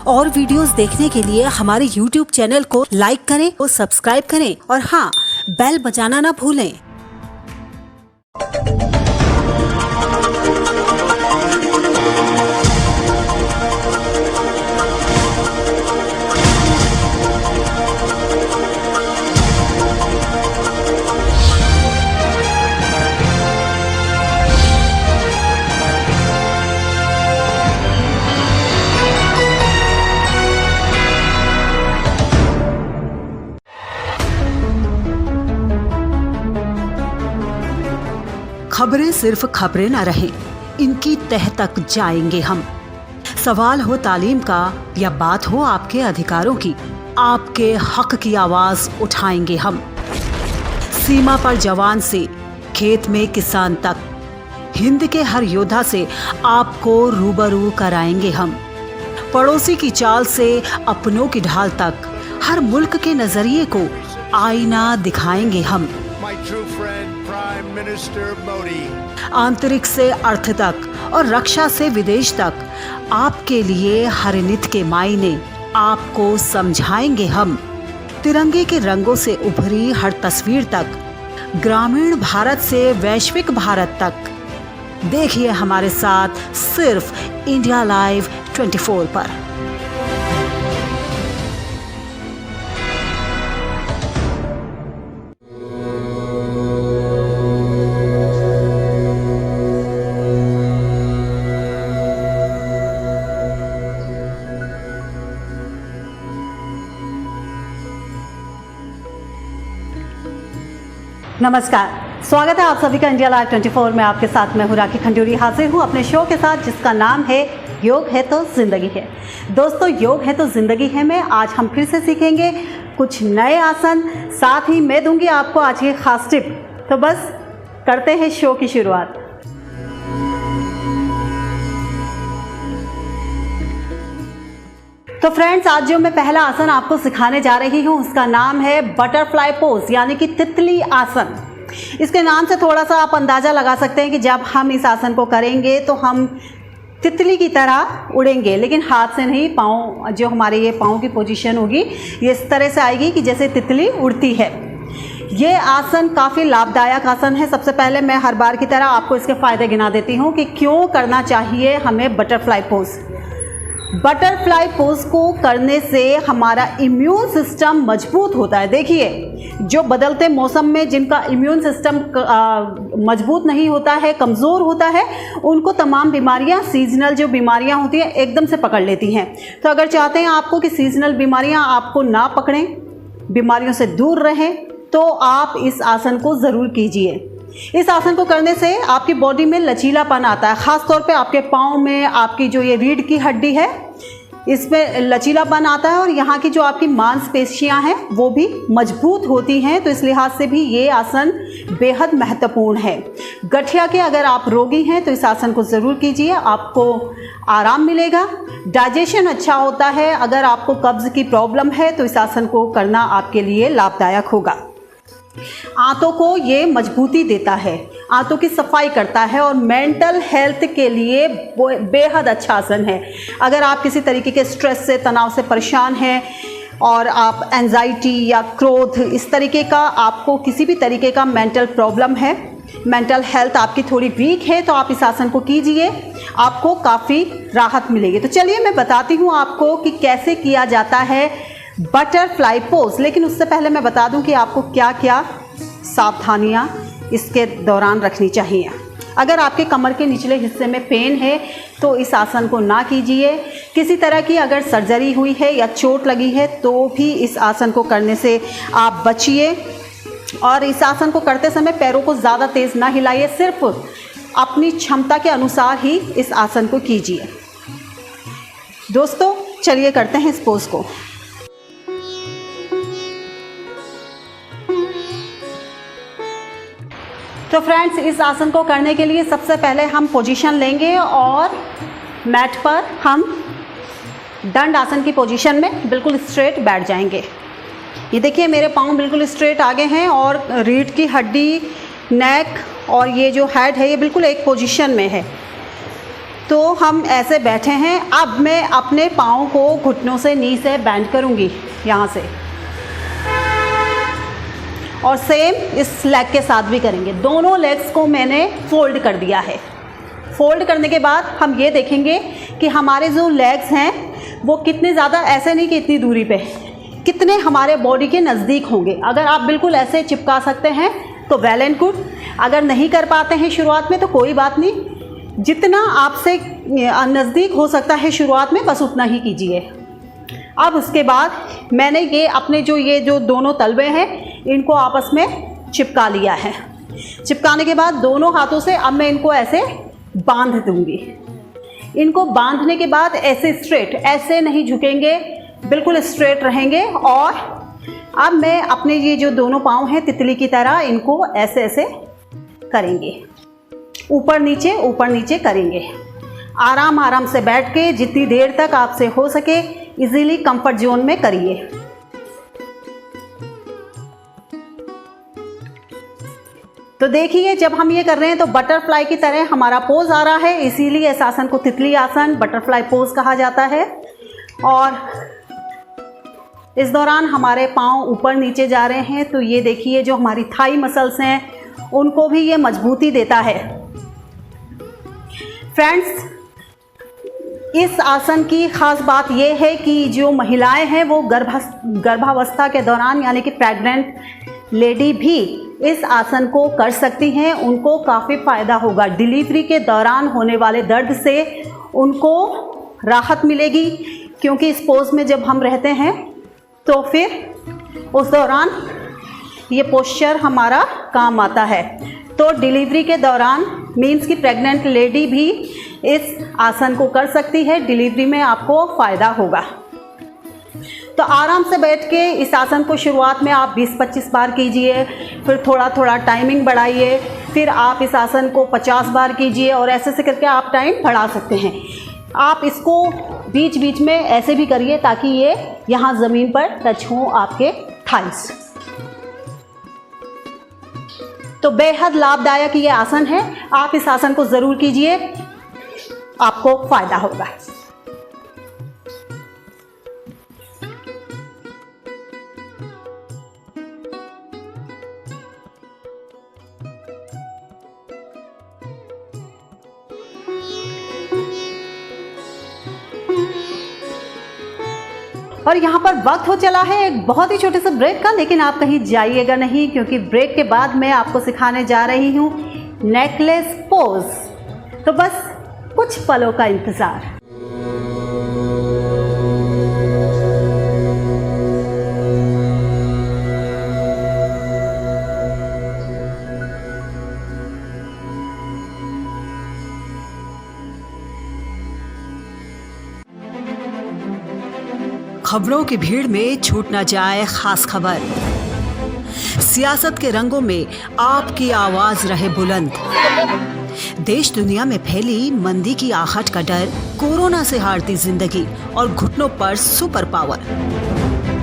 और वीडियोस देखने के लिए हमारे YouTube चैनल को लाइक करें और सब्सक्राइब करें और हाँ, बेल बजाना ना भूलें। खबरें सिर्फ खबरें न रहें, इनकी तह तक जाएंगे हम। सवाल हो तालीम का या बात हो आपके अधिकारों की, आपके हक की आवाज उठाएंगे हम। सीमा पर जवान से खेत में किसान तक, हिंद के हर योद्धा से आपको रूबरू कराएंगे हम। पड़ोसी की चाल से अपनों की ढाल तक, हर मुल्क के नजरिए को आईना दिखाएंगे हम। My true friend, Prime Minister Modi. आंतरिक से अर्थ तक और रक्षा से विदेश तक, आपके लिए हर नित के मायने आपको समझाएंगे हम। तिरंगे के रंगों से उभरी हर तस्वीर तक, ग्रामीण भारत से वैश्विक भारत तक, देखिए हमारे साथ सिर्फ इंडिया लाइव 24 पर। नमस्कार, स्वागत है आप सभी का इंडिया लाइव 24 में। आपके साथ मैं हूं राखी खंडूरी, हाजिर हूं अपने शो के साथ जिसका नाम है योग है तो जिंदगी है। दोस्तों, योग है तो जिंदगी है में आज हम फिर से सीखेंगे कुछ नए आसन, साथ ही मैं दूंगी आपको आज की खास टिप। तो बस करते हैं शो की शुरुआत। तो फ्रेंड्स, आज जो मैं पहला आसन आपको सिखाने जा रही हूँ उसका नाम है बटरफ्लाई पोज, यानी कि तितली आसन। इसके नाम से थोड़ा सा आप अंदाज़ा लगा सकते हैं कि जब हम इस आसन को करेंगे तो हम तितली की तरह उड़ेंगे, लेकिन हाथ से नहीं। पाँव, जो हमारे ये पाँव की पोजीशन होगी ये इस तरह से आएगी कि जैसे तितली उड़ती है। ये आसन काफ़ी लाभदायक आसन है। सबसे पहले मैं हर बार की तरह आपको इसके फ़ायदे गिना देती हूँ कि क्यों करना चाहिए हमें बटरफ्लाई पोज। बटरफ्लाई पोज को करने से हमारा इम्यून सिस्टम मजबूत होता है। देखिए, जो बदलते मौसम में जिनका इम्यून सिस्टम मजबूत नहीं होता है, कमज़ोर होता है, उनको तमाम बीमारियां, सीजनल जो बीमारियां होती हैं एकदम से पकड़ लेती हैं। तो अगर चाहते हैं आपको कि सीजनल बीमारियां आपको ना पकड़ें, बीमारियों से दूर रहें, तो आप इस आसन को ज़रूर कीजिए। इस आसन को करने से आपकी बॉडी में लचीलापन आता है, ख़ास तौर पे आपके पाँव में, आपकी जो ये रीढ़ की हड्डी है इसमें लचीलापन आता है और यहाँ की जो आपकी मांसपेशियाँ हैं वो भी मजबूत होती हैं। तो इस लिहाज से भी ये आसन बेहद महत्वपूर्ण है। गठिया के अगर आप रोगी हैं तो इस आसन को ज़रूर कीजिए, आपको आराम मिलेगा, डाइजेशन अच्छा होता है। अगर आपको कब्ज़ की प्रॉब्लम है तो इस आसन को करना आपके लिए लाभदायक होगा। आंतों को ये मजबूती देता है, आंतों की सफाई करता है और मेंटल हेल्थ के लिए बेहद अच्छा आसन है। अगर आप किसी तरीके के स्ट्रेस से, तनाव से परेशान हैं और आप एंजाइटी या क्रोध, इस तरीके का आपको किसी भी तरीके का मेंटल प्रॉब्लम है, मेंटल हेल्थ आपकी थोड़ी वीक है, तो आप इस आसन को कीजिए, आपको काफ़ी राहत मिलेगी। तो चलिए मैं बताती हूँ आपको कि कैसे किया जाता है बटरफ्लाई पोज। लेकिन उससे पहले मैं बता दूं कि आपको क्या क्या सावधानियां इसके दौरान रखनी चाहिए। अगर आपके कमर के निचले हिस्से में पेन है तो इस आसन को ना कीजिए। किसी तरह की अगर सर्जरी हुई है या चोट लगी है तो भी इस आसन को करने से आप बचिए। और इस आसन को करते समय पैरों को ज़्यादा तेज़ ना हिलाइए, सिर्फ अपनी क्षमता के अनुसार ही इस आसन को कीजिए। दोस्तों, चलिए करते हैं इस पोज को। तो फ्रेंड्स, इस आसन को करने के लिए सबसे पहले हम पोजीशन लेंगे और मैट पर हम दंड आसन की पोजीशन में बिल्कुल स्ट्रेट बैठ जाएंगे। ये देखिए, मेरे पाँव बिल्कुल स्ट्रेट आगे हैं और रीढ़ की हड्डी, नेक और ये जो हेड है ये बिल्कुल एक पोजीशन में है। तो हम ऐसे बैठे हैं। अब मैं अपने पाँव को घुटनों से नी से बेंड करूँगी यहाँ से, और सेम इस लेग के साथ भी करेंगे। दोनों लेग्स को मैंने फोल्ड कर दिया है। फोल्ड करने के बाद हम ये देखेंगे कि हमारे जो लेग्स हैं वो कितने ज़्यादा, ऐसे नहीं कि इतनी दूरी पे, कितने हमारे बॉडी के नज़दीक होंगे। अगर आप बिल्कुल ऐसे चिपका सकते हैं तो वेल एंड गुड। अगर नहीं कर पाते हैं शुरुआत में तो कोई बात नहीं, जितना आपसे नज़दीक हो सकता है शुरुआत में बस उतना ही कीजिए। अब उसके बाद मैंने ये जो दोनों तलवे हैं इनको आपस में चिपका लिया है। चिपकाने के बाद दोनों हाथों से अब मैं इनको ऐसे बांध दूंगी। इनको बांधने के बाद ऐसे स्ट्रेट, ऐसे नहीं झुकेंगे, बिल्कुल स्ट्रेट रहेंगे। और अब मैं अपने ये जो दोनों पाँव हैं तितली की तरह इनको ऐसे ऐसे करेंगे, ऊपर नीचे करेंगे। आराम आराम से बैठ के जितनी देर तक आपसे हो सके इजीली कंफर्ट जोन में करिए। तो देखिए जब हम ये कर रहे हैं तो बटरफ्लाई की तरह हमारा पोज आ रहा है, इसीलिए इस आसन को तितली आसन, बटरफ्लाई पोज कहा जाता है। और इस दौरान हमारे पाँव ऊपर नीचे जा रहे हैं, तो ये देखिए जो हमारी थाई मसल्स हैं उनको भी ये मजबूती देता है। फ्रेंड्स, इस आसन की ख़ास बात यह है कि जो महिलाएं हैं वो गर्भावस्था के दौरान, यानी कि प्रेग्नेंट लेडी भी इस आसन को कर सकती हैं। उनको काफ़ी फ़ायदा होगा। डिलीवरी के दौरान होने वाले दर्द से उनको राहत मिलेगी, क्योंकि इस पोज में जब हम रहते हैं तो फिर उस दौरान ये पोस्चर हमारा काम आता है। तो डिलीवरी के दौरान मीन्स कि प्रेग्नेंट लेडी भी इस आसन को कर सकती है। डिलीवरी में आपको फ़ायदा होगा। तो आराम से बैठ के इस आसन को शुरुआत में आप 20-25 बार कीजिए, फिर थोड़ा थोड़ा टाइमिंग बढ़ाइए, फिर आप इस आसन को 50 बार कीजिए, और ऐसे से करके आप टाइम बढ़ा सकते हैं। आप इसको बीच बीच में ऐसे भी करिए ताकि ये यहाँ ज़मीन पर टच हो आपके थाइस। तो बेहद लाभदायक ये आसन है। आप इस आसन को ज़रूर कीजिए, आपको फ़ायदा होगा। और यहाँ पर वक्त हो चला है एक बहुत ही छोटे से ब्रेक का, लेकिन आप कहीं जाइएगा नहीं, क्योंकि ब्रेक के बाद मैं आपको सिखाने जा रही हूँ नेकलेस पोज। तो बस कुछ पलों का इंतज़ार। खबरों की भीड़ में छूट न जाए खास खबर। सियासत के रंगों में आपकी आवाज रहे बुलंद। देश दुनिया में फैली मंदी की आहट का डर, कोरोना से हारती जिंदगी और घुटनों पर सुपर पावर।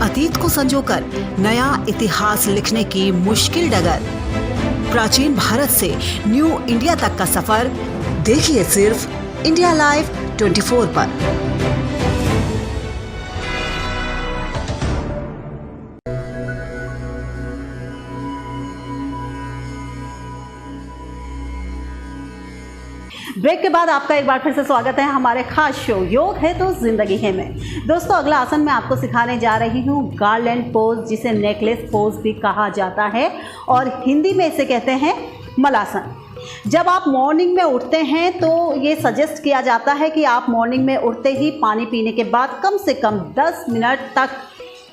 अतीत को संजोकर नया इतिहास लिखने की मुश्किल डगर। प्राचीन भारत से न्यू इंडिया तक का सफर देखिए सिर्फ इंडिया लाइव 24 पर। ब्रेक के बाद आपका एक बार फिर से स्वागत है हमारे खास शो योग है तो जिंदगी है में। दोस्तों, अगला आसन मैं आपको सिखाने जा रही हूँ गार्लैंड पोज, जिसे नेकलेस पोज भी कहा जाता है और हिंदी में इसे कहते हैं मलासन। जब आप मॉर्निंग में उठते हैं तो ये सजेस्ट किया जाता है कि आप मॉर्निंग में उठते ही पानी पीने के बाद कम से कम 10 मिनट तक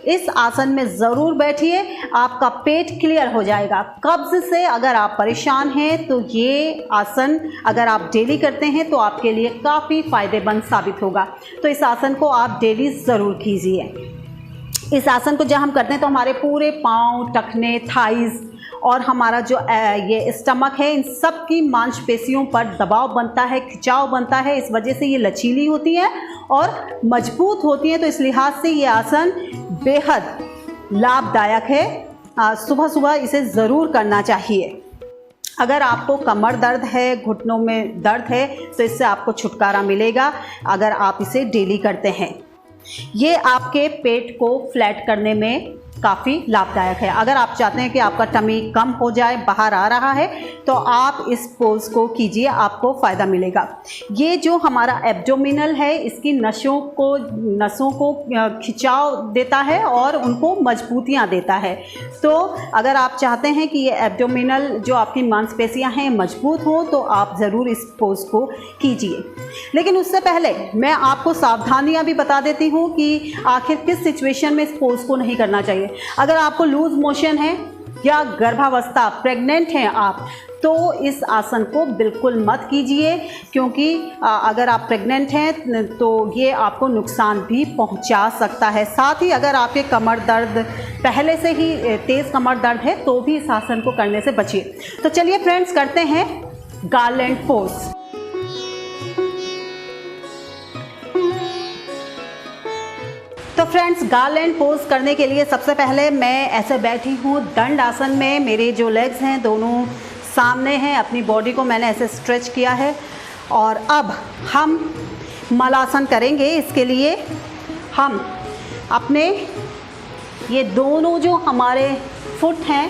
इस आसन में ज़रूर बैठिए। आपका पेट क्लियर हो जाएगा। कब्ज़ से अगर आप परेशान हैं तो ये आसन अगर आप डेली करते हैं तो आपके लिए काफ़ी फ़ायदेमंद साबित होगा। तो इस आसन को आप डेली ज़रूर कीजिए। इस आसन को जब हम करते हैं तो हमारे पूरे पाँव, टखने, थाइज़ और हमारा जो ये स्टमक है, इन सब की मांसपेशियों पर दबाव बनता है, खिंचाव बनता है। इस वजह से ये लचीली होती है और मजबूत होती है। तो इस लिहाज से ये आसन बेहद लाभदायक है। सुबह सुबह इसे ज़रूर करना चाहिए। अगर आपको कमर दर्द है, घुटनों में दर्द है, तो इससे आपको छुटकारा मिलेगा अगर आप इसे डेली करते हैं। ये आपके पेट को फ्लैट करने में काफ़ी लाभदायक है। अगर आप चाहते हैं कि आपका टमी कम हो जाए, बाहर आ रहा है, तो आप इस पोज को कीजिए, आपको फ़ायदा मिलेगा। ये जो हमारा एब्डोमिनल है, इसकी नसों को खिंचाव देता है और उनको मजबूतियाँ देता है। तो अगर आप चाहते हैं कि ये एब्डोमिनल जो आपकी मांसपेशियाँ हैं मजबूत हों, तो आप ज़रूर इस पोज को कीजिए। लेकिन उससे पहले मैं आपको सावधानियाँ भी बता देती हूँ कि आखिर किस सिचुएशन में इस पोज को नहीं करना चाहिए। अगर आपको लूज मोशन है या गर्भावस्था, प्रेग्नेंट हैं आप, तो इस आसन को बिल्कुल मत कीजिए, क्योंकि अगर आप प्रेग्नेंट हैं तो ये आपको नुकसान भी पहुंचा सकता है। साथ ही अगर आपके कमर दर्द पहले से ही तेज़ कमर दर्द है, तो भी इस आसन को करने से बचिए। तो चलिए फ्रेंड्स, करते हैं गार्लैंड पोज। तो फ्रेंड्स, गार्लैंड पोज करने के लिए सबसे पहले मैं ऐसे बैठी हूँ दंड आसन में। मेरे जो लेग्स हैं दोनों सामने हैं, अपनी बॉडी को मैंने ऐसे स्ट्रेच किया है। और अब हम मलासन करेंगे। इसके लिए हम अपने ये दोनों जो हमारे फुट हैं,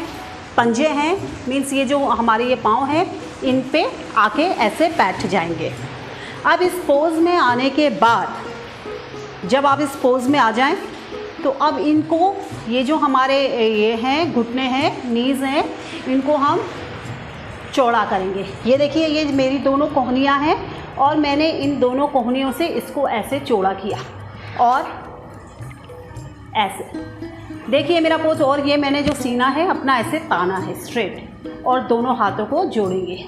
पंजे हैं, मीन्स ये जो हमारे ये पाँव हैं, इन पे आके ऐसे बैठ जाएंगे। अब इस पोज में आने के बाद जब आप इस पोज में आ जाएं, तो अब इनको, ये जो हमारे ये हैं घुटने हैं, नीज़ हैं, इनको हम चौड़ा करेंगे। ये देखिए, ये मेरी दोनों कोहनियाँ हैं और मैंने इन दोनों कोहनियों से इसको ऐसे चौड़ा किया और ऐसे देखिए मेरा पोज। और ये मैंने जो सीना है अपना ऐसे ताना है स्ट्रेट, और दोनों हाथों को जोड़ेंगे।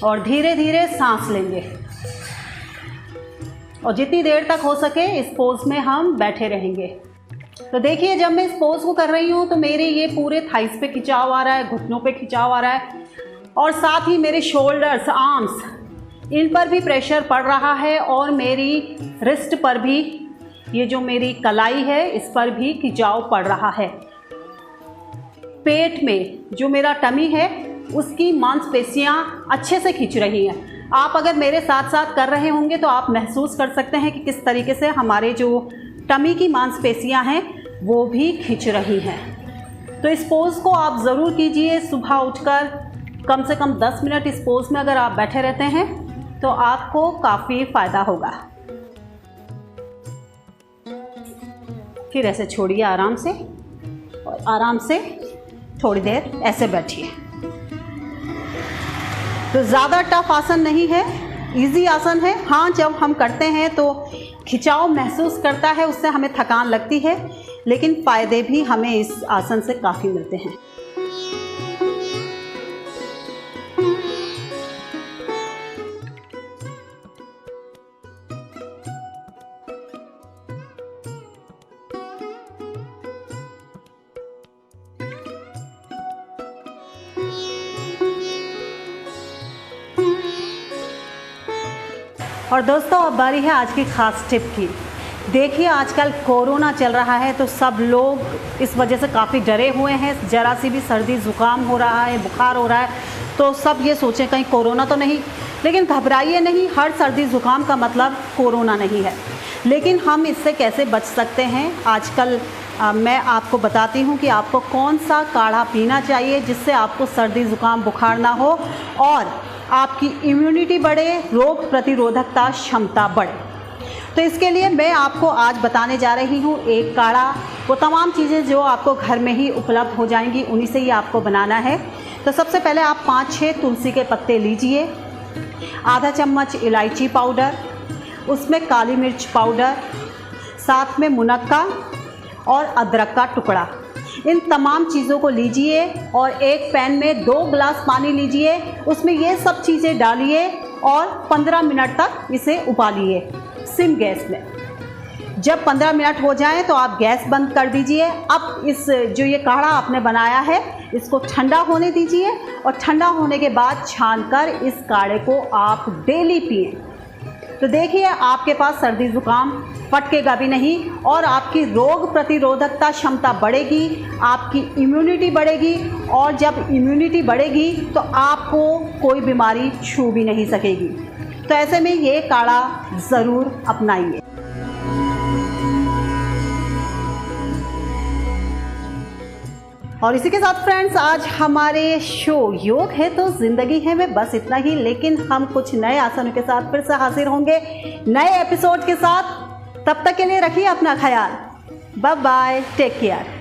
और धीरे धीरे सांस लेंगे और जितनी देर तक हो सके इस पोज में हम बैठे रहेंगे। तो देखिए, जब मैं इस पोज को कर रही हूँ तो मेरे ये पूरे थाइस पे खिंचाव आ रहा है, घुटनों पे खिंचाव आ रहा है, और साथ ही मेरे शोल्डर्स, आर्म्स, इन पर भी प्रेशर पड़ रहा है, और मेरी रिस्ट पर भी, ये जो मेरी कलाई है, इस पर भी खिंचाव पड़ रहा है। पेट में जो मेरा टमी है उसकी मांसपेशियां अच्छे से खींच रही हैं। आप अगर मेरे साथ साथ कर रहे होंगे तो आप महसूस कर सकते हैं कि किस तरीके से हमारे जो टमी की मांसपेशियां हैं वो भी खींच रही हैं। तो इस पोज को आप ज़रूर कीजिए। सुबह उठकर कम से कम 10 मिनट इस पोज में अगर आप बैठे रहते हैं तो आपको काफ़ी फ़ायदा होगा। फिर ऐसे छोड़िए आराम से, और आराम से थोड़ी देर ऐसे बैठिए। तो ज़्यादा टफ आसन नहीं है, इजी आसन है। हाँ, जब हम करते हैं तो खिंचाव महसूस करता है, उससे हमें थकान लगती है, लेकिन फ़ायदे भी हमें इस आसन से काफ़ी मिलते हैं। और दोस्तों, अब बारी है आज की ख़ास टिप की। देखिए, आजकल कोरोना चल रहा है तो सब लोग इस वजह से काफ़ी डरे हुए हैं। ज़रा सी भी सर्दी ज़ुकाम हो रहा है, बुखार हो रहा है, तो सब ये सोचें कहीं कोरोना तो नहीं। लेकिन घबराइए नहीं, हर सर्दी ज़ुकाम का मतलब कोरोना नहीं है। लेकिन हम इससे कैसे बच सकते हैं, आजकल मैं आपको बताती हूँ कि आपको कौन सा काढ़ा पीना चाहिए जिससे आपको सर्दी ज़ुकाम बुखार ना हो और आपकी इम्यूनिटी बढ़े, रोग प्रतिरोधकता क्षमता बढ़े। तो इसके लिए मैं आपको आज बताने जा रही हूँ एक काढ़ा। वो तमाम चीज़ें जो आपको घर में ही उपलब्ध हो जाएंगी, उन्हीं से ही आपको बनाना है। तो सबसे पहले आप 5-6 तुलसी के पत्ते लीजिए, आधा चम्मच इलायची पाउडर, उसमें काली मिर्च पाउडर, साथ में मुनक्का और अदरक का टुकड़ा। इन तमाम चीज़ों को लीजिए और एक पैन में 2 गिलास पानी लीजिए, उसमें ये सब चीज़ें डालिए और 15 मिनट तक इसे उबालिए सिम गैस में। जब 15 मिनट हो जाएं तो आप गैस बंद कर दीजिए। अब इस जो ये काढ़ा आपने बनाया है इसको ठंडा होने दीजिए, और ठंडा होने के बाद छानकर इस काढ़े को आप डेली पिएं। तो देखिए आपके पास सर्दी जुकाम फटकेगा भी नहीं और आपकी रोग प्रतिरोधकता क्षमता बढ़ेगी, आपकी इम्यूनिटी बढ़ेगी और जब इम्यूनिटी बढ़ेगी तो आपको कोई बीमारी छू भी नहीं सकेगी। तो ऐसे में ये काढ़ा ज़रूर अपनाइए। और इसी के साथ फ्रेंड्स आज हमारे शो योग है तो जिंदगी है में बस इतना ही, लेकिन हम कुछ नए आसनों के साथ फिर से हाजिर होंगे नए एपिसोड के साथ। तब तक के लिए रखिए अपना ख्याल। Bye bye, take care.